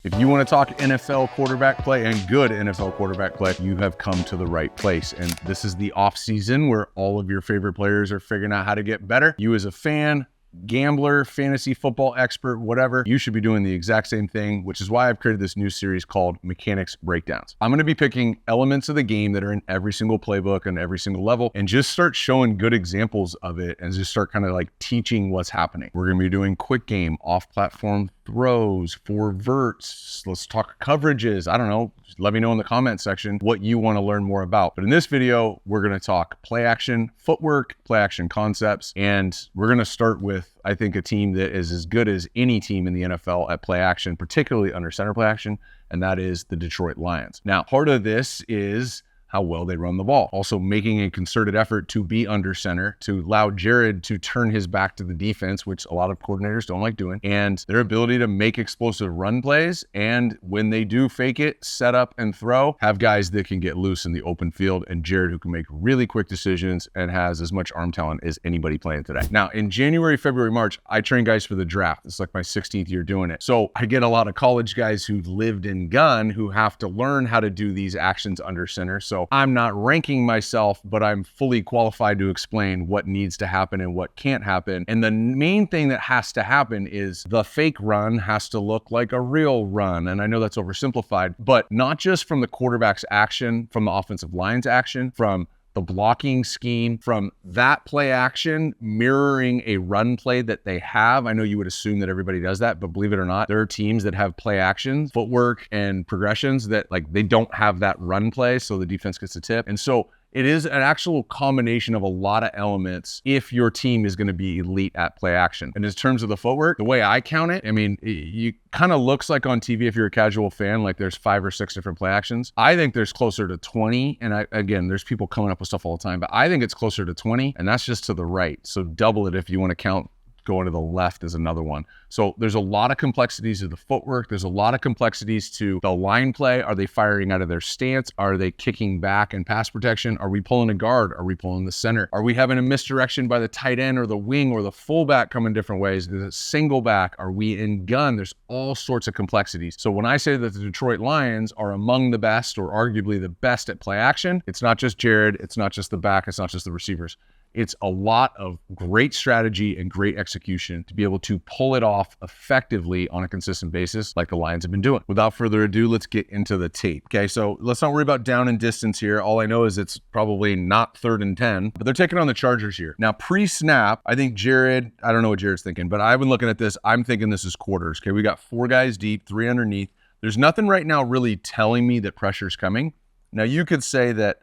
If you want to talk NFL quarterback play and good NFL quarterback play, you have come to the right place. And this is the off season where all of your favorite players are figuring out how to get better. You as a fan, gambler, fantasy football expert, whatever, you should be doing the exact same thing, which is why I've created this new series called Mechanics Breakdowns. I'm going to be picking elements of the game that are in every single playbook and every single level and just start showing good examples of it and just start kind of like teaching what's happening. We're going to be doing quick game, off-platform throws, for verts. Let's talk coverages. I don't know. Just let me know in the comment section what you want to learn more about. But in this video, we're going to talk play action, footwork, play action concepts, and we're going to start with, I think, a team that is as good as any team in the NFL at play action, particularly under center play action, and that is the Detroit Lions. Now, part of this is how well they run the ball. Also making a concerted effort to be under center, to allow Jared to turn his back to the defense, which a lot of coordinators don't like doing, and their ability to make explosive run plays. And when they do fake it, set up and throw, have guys that can get loose in the open field, and Jared who can make really quick decisions and has as much arm talent as anybody playing today. Now, in January, February, March, I train guys for the draft. It's like my 16th year doing it. So I get a lot of college guys who've lived in gun who have to learn how to do these actions under center. So I'm not ranking myself, but I'm fully qualified to explain what needs to happen and what can't happen. And the main thing that has to happen is the fake run has to look like a real run. And I know that's oversimplified, but not just from the quarterback's action, from the offensive line's action, from the blocking scheme, from that play action mirroring a run play that they have. I know you would assume that everybody does that, but believe it or not, there are teams that have play actions, footwork, and progressions that like they don't have that run play, so the defense gets a tip. And so it is an actual combination of a lot of elements if your team is going to be elite at play action. And in terms of the footwork, the way I count it, I mean, you kind of looks like on TV, if you're a casual fan, like there's 5 or 6 different play actions. I think there's closer to 20. And again, there's people coming up with stuff all the time, but I think it's closer to 20, and that's just to the right. So double it if you want to count going to the left is another one. So there's a lot of complexities to the footwork. There's a lot of complexities to the line play. Are they firing out of their stance? Are they kicking back and pass protection? Are we pulling a guard? Are we pulling the center? Are we having a misdirection by the tight end or the wing or the fullback coming different ways? Is it single back? Are we in gun? There's all sorts of complexities. So when I say that the Detroit Lions are among the best or arguably the best at play action, it's not just Jared. It's not just the back. It's not just the receivers. It's a lot of great strategy and great execution to be able to pull it off effectively on a consistent basis like the Lions have been doing. Without further ado, let's get into the tape. Okay, so let's not worry about down and distance here. All I know is it's probably not 3rd and 10, but they're taking on the Chargers here. Now, pre-snap, I think Jared, I don't know what Jared's thinking, but I've been looking at this. I'm thinking this is quarters. Okay, we got 4 guys deep, 3 underneath. There's nothing right now really telling me that pressure's coming. Now, you could say that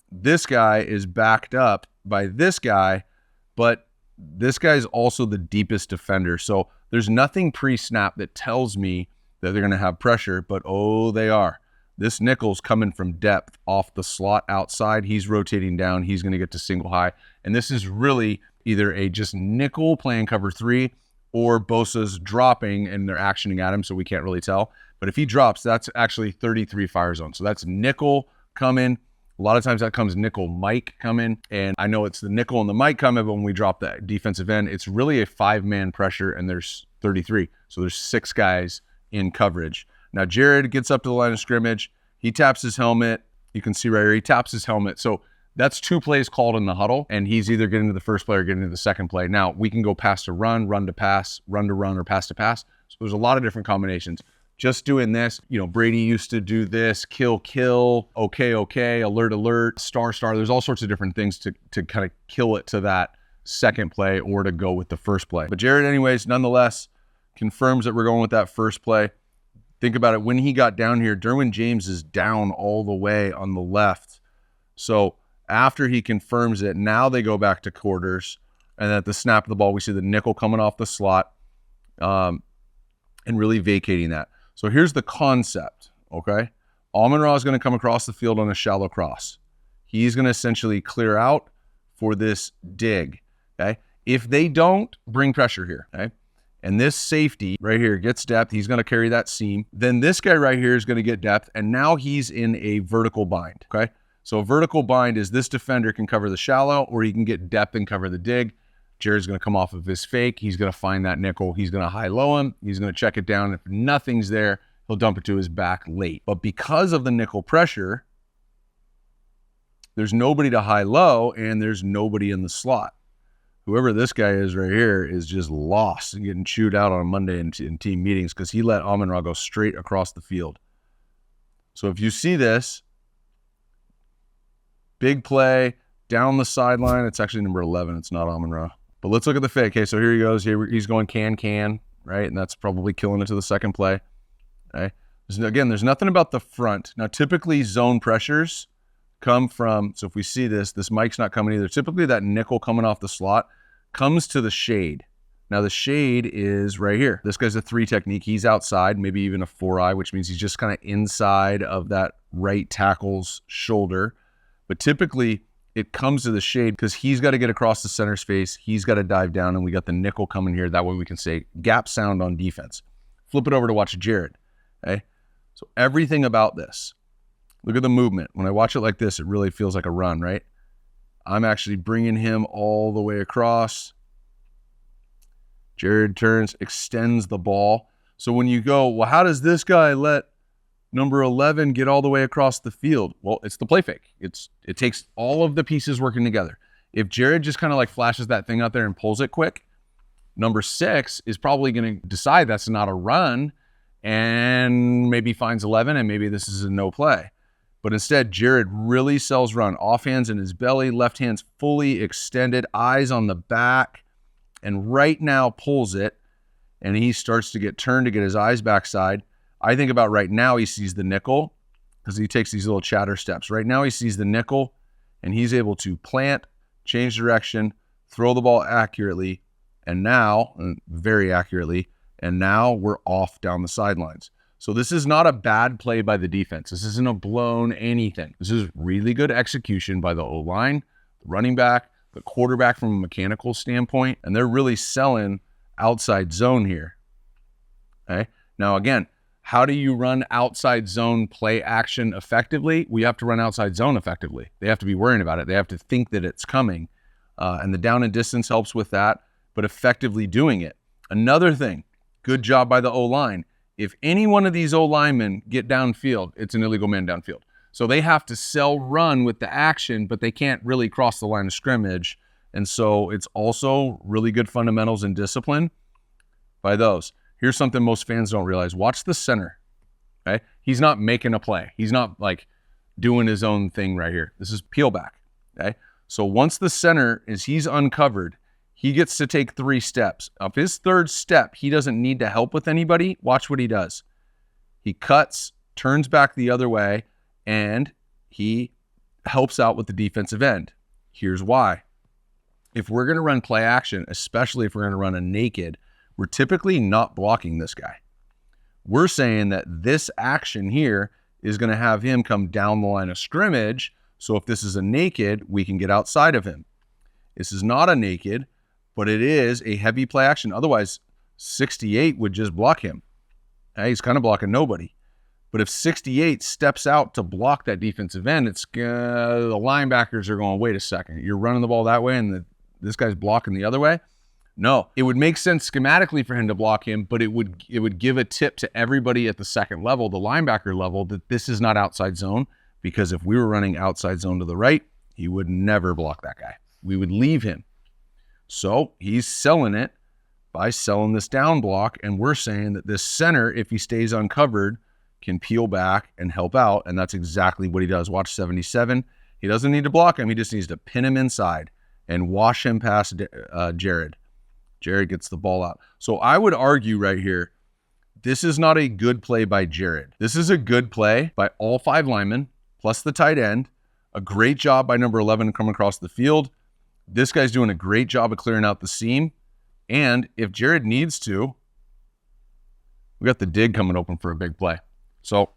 this guy is backed up by this guy, but this guy is also the deepest defender. So there's nothing pre-snap that tells me that they're going to have pressure, but oh, they are. This nickel's coming from depth off the slot outside. He's rotating down. He's going to get to single high. And this is really either a just nickel playing cover 3 or Bosa's dropping and they're actioning at him, so we can't really tell. But if he drops, that's actually 33 fire zone. So that's nickel coming. A lot of times that comes nickel Mike coming, and I know it's the nickel and the Mike coming, but when we drop that defensive end, it's really a 5-man pressure, and there's 33. So there's 6 guys in coverage. Now Jared gets up to the line of scrimmage. He taps his helmet. You can see right here, he taps his helmet. So that's 2 plays called in the huddle, and he's either getting to the first play or getting to the second play. Now we can go pass to run to pass, run to run, or pass to pass. So there's a lot of different combinations. Just doing this, you know, Brady used to do this, kill, okay, alert, star. There's all sorts of different things to kind of kill it to that second play or to go with the first play. But Jared, anyways, nonetheless, confirms that we're going with that first play. Think about it. When he got down here, Derwin James is down all the way on the left. So after he confirms it, now they go back to quarters. And at the snap of the ball, we see the nickel coming off the slot and really vacating that. So here's the concept, okay? Amon-Ra is going to come across the field on a shallow cross. He's going to essentially clear out for this dig, okay? If they don't, bring pressure here, okay? And this safety right here gets depth. He's going to carry that seam. Then this guy right here is going to get depth, and now he's in a vertical bind, okay? So a vertical bind is this defender can cover the shallow, or he can get depth and cover the dig. Jared's going to come off of his fake. He's going to find that nickel. He's going to high-low him. He's going to check it down. If nothing's there, he'll dump it to his back late. But because of the nickel pressure, there's nobody to high-low, and there's nobody in the slot. Whoever this guy is right here is just lost and getting chewed out on a Monday in team meetings because he let Amon-Ra go straight across the field. So if you see this, big play, down the sideline. It's actually number 11. It's not Amon-Ra. But let's look at the fake. Okay, so here he goes. Here he's going can, right? And that's probably killing it to the second play. Okay. Again, there's nothing about the front. Now, typically zone pressures come from, so if we see this mic's not coming either. Typically that nickel coming off the slot comes to the shade. Now the shade is right here. This guy's a 3 technique. He's outside, maybe even a 4-eye, which means he's just kind of inside of that right tackle's shoulder. But typically it comes to the shade because he's got to get across the center space. He's got to dive down, and we got the nickel coming here. That way we can say gap sound on defense. Flip it over to watch Jared. Okay. So everything about this, look at the movement. When I watch it like this, it really feels like a run, right? I'm actually bringing him all the way across. Jared turns, extends the ball. So when you go, well, how does this guy let number 11 get all the way across the field? Well, it's the play fake. It takes all of the pieces working together. If Jared just kind of like flashes that thing out there and pulls it quick, number 6 is probably going to decide that's not a run and maybe finds 11, and maybe this is a no play. But instead, Jared really sells run. Off hands in his belly, left hand's fully extended, eyes on the back, and right now pulls it, and he starts to get turned to get his eyes backside. I think about right now he sees the nickel because he takes these little chatter steps. Right now he sees the nickel, and he's able to plant, change direction, throw the ball accurately, and now, very accurately, and now we're off down the sidelines. So this is not a bad play by the defense. This isn't a blown anything. This is really good execution by the O-line, the running back, the quarterback from a mechanical standpoint, and they're really selling outside zone here. Okay. Now, again, how do you run outside zone play action effectively? We have to run outside zone effectively. They have to be worrying about it. They have to think that it's coming. And the down and distance helps with that, but effectively doing it. Another thing, good job by the O-line. If any one of these O-linemen get downfield, it's an illegal man downfield. So they have to sell run with the action, but they can't really cross the line of scrimmage. And so it's also really good fundamentals and discipline by those. Here's something most fans don't realize. Watch the center. Okay? He's not making a play. He's not like doing his own thing right here. This is peel back. Okay? So once the center he's uncovered, he gets to take 3 steps. Of his third step, he doesn't need to help with anybody. Watch what he does. He cuts, turns back the other way, and he helps out with the defensive end. Here's why. If we're going to run play action, especially if we're going to run a naked, we're typically not blocking this guy. We're saying that this action here is going to have him come down the line of scrimmage. So if this is a naked, we can get outside of him. This is not a naked, but it is a heavy play action. Otherwise, 68 would just block him. He's kind of blocking nobody. But if 68 steps out to block that defensive end, it's the linebackers are going, wait a second, you're running the ball that way and this guy's blocking the other way? No, it would make sense schematically for him to block him, but it would give a tip to everybody at the second level, the linebacker level, that this is not outside zone, because if we were running outside zone to the right, he would never block that guy. We would leave him. So he's selling it by selling this down block, and we're saying that this center, if he stays uncovered, can peel back and help out, and that's exactly what he does. Watch 77. He doesn't need to block him. He just needs to pin him inside and wash him past Jared. Jared gets the ball out. So I would argue right here, this is not a good play by Jared. This is a good play by all 5 linemen, plus the tight end. A great job by number 11 coming across the field. This guy's doing a great job of clearing out the seam. And if Jared needs to, we got the dig coming open for a big play. So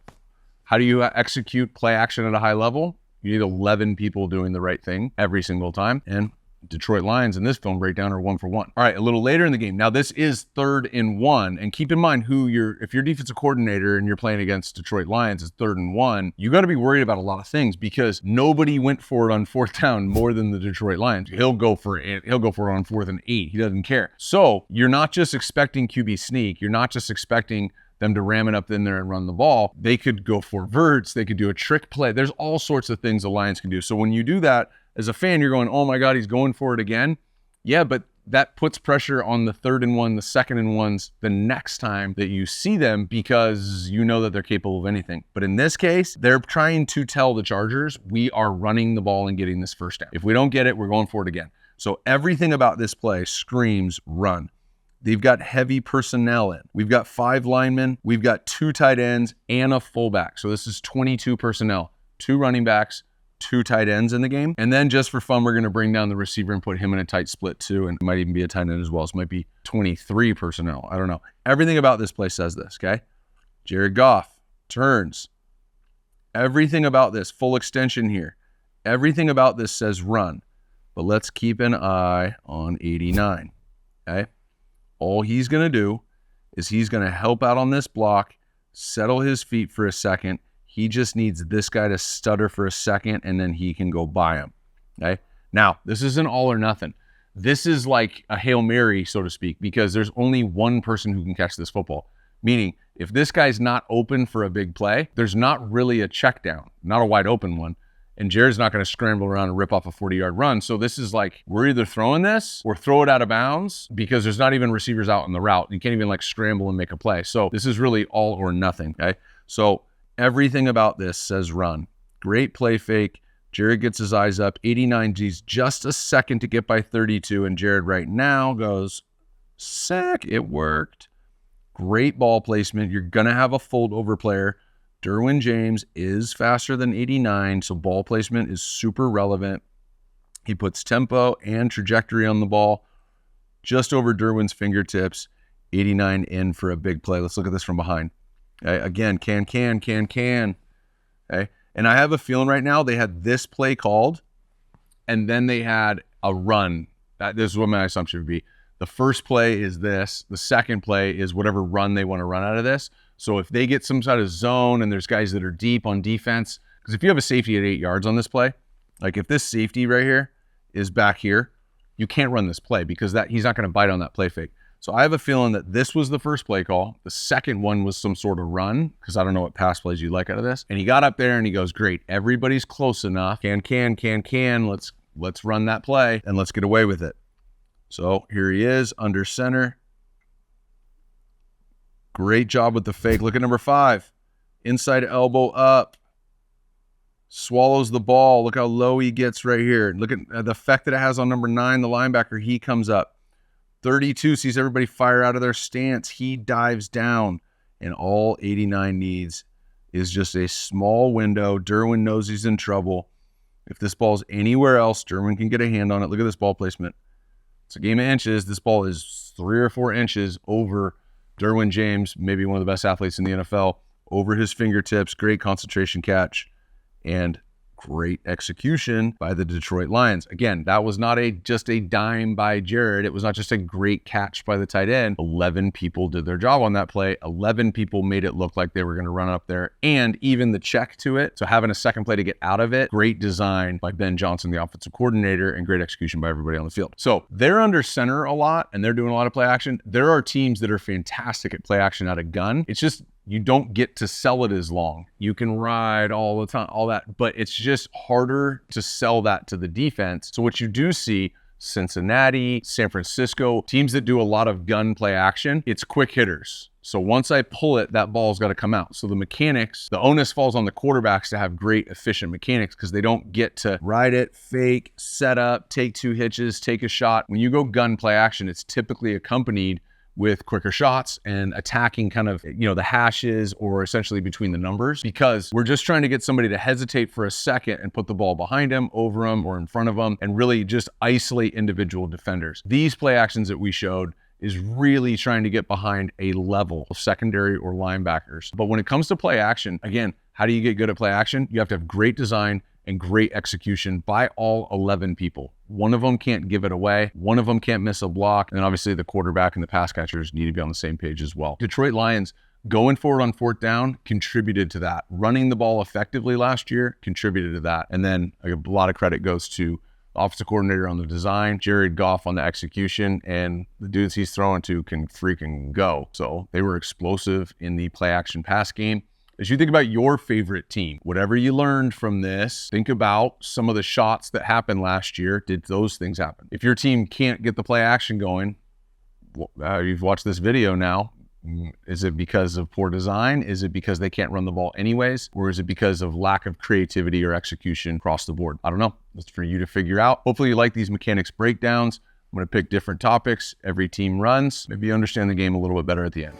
how do you execute play action at a high level? You need 11 people doing the right thing every single time. And Detroit Lions in this film breakdown are 1 for 1. All right, a little later in the game. Now this is 3rd and 1, and keep in mind if your defensive coordinator and you're playing against Detroit Lions is 3rd and 1, you got to be worried about a lot of things because nobody went for it on 4th down more than the Detroit Lions. He'll go for it on 4th and 8. He doesn't care. So you're not just expecting QB sneak. You're not just expecting them to ram it up in there and run the ball. They could go for verts. They could do a trick play. There's all sorts of things the Lions can do. So when you do that, as a fan, you're going, oh my God, he's going for it again. Yeah, but that puts pressure on the 3rd and 1, the 2nd and 1s the next time that you see them, because you know that they're capable of anything. But in this case, they're trying to tell the Chargers, we are running the ball and getting this first down. If we don't get it, we're going for it again. So everything about this play screams run. They've got heavy personnel in. We've got 5 linemen. We've got 2 tight ends and a fullback. So this is 22 personnel, 2 running backs, 2 tight ends in the game. And then just for fun, we're going to bring down the receiver and put him in a tight split too. And it might even be a tight end as well. So it might be 23 personnel. I don't know. Everything about this play says this, okay? Jared Goff turns. Everything about this, full extension here. Everything about this says run. But let's keep an eye on 89, okay? All he's going to do is he's going to help out on this block, settle his feet for a second. He just needs this guy to stutter for a second, and then he can go by him, okay? Now, this isn't all or nothing. This is like a Hail Mary, so to speak, because there's only one person who can catch this football. Meaning, if this guy's not open for a big play, there's not really a check down, not a wide open one. And Jared's not going to scramble around and rip off a 40-yard run. So this is like, we're either throwing this or throw it out of bounds, because there's not even receivers out in the route. You can't even like scramble and make a play. So this is really all or nothing, okay? So everything about this says run. Great play fake. Jared gets his eyes up. 89 G's just a second to get by 32. And Jared right now goes, sack. It worked. Great ball placement. You're going to have a fold over player. Derwin James is faster than 89, so ball placement is super relevant. He puts tempo and trajectory on the ball just over Derwin's fingertips. 89 in for a big play. Let's look at this from behind. Okay, again, can. Okay, and I have a feeling right now they had this play called, and then they had a run. This is what my assumption would be. The first play is this. The second play is whatever run they want to run out of this. So if they get some sort of zone and there's guys that are deep on defense, because if you have a safety at 8 yards on this play, like if this safety right here is back here, you can't run this play because that he's not going to bite on that play fake. So I have a feeling that this was the first play call. The second one was some sort of run, because I don't know what pass plays you like out of this. And he got up there and he goes, great, everybody's close enough. Can. Let's run that play and let's get away with it. So here he is under center. Great job with the fake. Look at number 5. Inside elbow up. Swallows the ball. Look how low he gets right here. Look at the effect that it has on number 9, the linebacker. He comes up. 32 sees everybody fire out of their stance. He dives down. And all 89 needs is just a small window. Derwin knows he's in trouble. If this ball's anywhere else, Derwin can get a hand on it. Look at this ball placement. It's a game of inches. This ball is 3 or 4 inches over Derwin James, maybe one of the best athletes in the NFL, over his fingertips. Great concentration catch and great execution by the Detroit Lions. Again, that was not just a dime by Jared. It was not just a great catch by the tight end. 11 people did their job on that play. 11 people made it look like they were going to run up there, and even the check to it. So having a second play to get out of it, great design by Ben Johnson, the offensive coordinator, and great execution by everybody on the field. So they're under center a lot, and they're doing a lot of play action. There are teams that are fantastic at play action out of gun. It's just, you don't get to sell it as long. You can ride all the time, all that, but it's just harder to sell that to the defense. So what you do see, Cincinnati, San Francisco, teams that do a lot of gun play action, it's quick hitters. So once I pull it, that ball's got to come out. So the mechanics, the onus falls on the quarterbacks to have great, efficient mechanics, because they don't get to ride it, fake, set up, take 2 hitches, take a shot. When you go gun play action, it's typically accompanied with quicker shots and attacking kind of, the hashes or essentially between the numbers, because we're just trying to get somebody to hesitate for a second and put the ball behind him, over him, or in front of him, and really just isolate individual defenders. These play actions that we showed is really trying to get behind a level of secondary or linebackers. But when it comes to play action, again, how do you get good at play action? You have to have great design and great execution by all 11 people. One of them can't give it away. One of them can't miss a block. And obviously the quarterback and the pass catchers need to be on the same page as well. Detroit Lions going forward on 4th down contributed to that. Running the ball effectively last year contributed to that. And then a lot of credit goes to offensive coordinator on the design, Jared Goff on the execution, and the dudes he's throwing to can freaking go. So they were explosive in the play action pass game. As you think about your favorite team, whatever you learned from this, think about some of the shots that happened last year. Did those things happen? If your team can't get the play action going, you've watched this video now. Is it because of poor design? Is it because they can't run the ball anyways? Or is it because of lack of creativity or execution across the board? I don't know. That's for you to figure out. Hopefully you like these mechanics breakdowns. I'm going to pick different topics every team runs. Maybe you understand the game a little bit better at the end.